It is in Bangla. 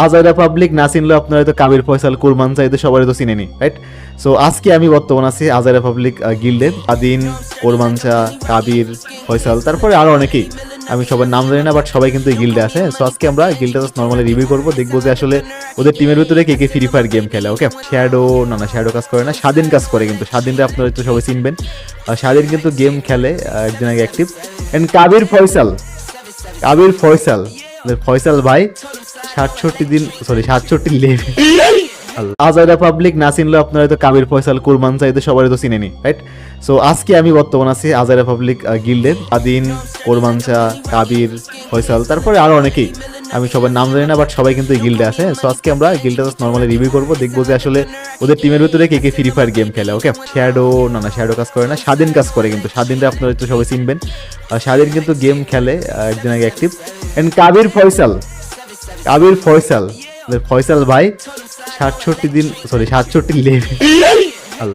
আজাইরা পাবলিক না চিনলে আপনারা তো কাবির ফয়সাল কুরমান চাইতে সবাই তো চিনেনি, রাইট? সো আজকে আমি বর্তমান আছি আজাইরা পাবলিক গিল্ডের। আদিন, কোরমান চা, কাবির, ফয়সাল, তারপরে আরো অনেকেই, আমি সবার নাম জানি না, বাট সবাই কিন্তু এই গিল্ডে আছে। সো আজকে আমরা গিল্ডটা জাস্ট নর্মালি রিভিউ করবো, দেখবো যে আসলে ওদের টিমের ভিতরে কে কে ফ্রি ফায়ার গেম খেলে। ওকে, শ্যাডো না শ্যাডো কাজ করে না, স্বাধীন কাজ করে, কিন্তু স্বাধীনটা আপনারা তো সবাই চিনবেন। স্বাধীন কিন্তু গেম খেলে, একদিন আগে অ্যাক্টিভ। এন্ড কাবির ফয়সাল, কাবির ফয়সাল, ফয়সাল ভাই 67 লেভেল। আজাইরা পাবলিক না চিনলে আপনারা তো কাবির ফয়সাল কুরমান চাইতে সবাই তো চিনেনি, রাইট? সো আজকে আমি বর্তমান আছি আজাইরা পাবলিক গিল্ডের। আদিন, কোরমান চা, কাবির, ফয়সাল, তারপরে আরো অনেকেই, আমি সবার নাম জানি না, বাট সবাই কিন্তু এই গিল্ডে আছে। সো আজকে আমরা গিল্ডটা জাস্ট নর্মালি রিভিউ করবো, দেখবো যে আসলে ওদের টিমের ভিতরে কে কে ফ্রি ফায়ার গেম খেলে। ওকে, শ্যাডো না শ্যাডো কাজ করে না, স্বাধীন কাজ করে, কিন্তু স্বাধীনটা আপনারা তো সবাই চিনবেন। স্বাধীন কিন্তু গেম খেলে, একদিন আগে অ্যাক্টিভ। এন্ড কাবির ফয়সাল, কাবির ফয়সাল, ফয়সাল ভাই 67 লেভেল।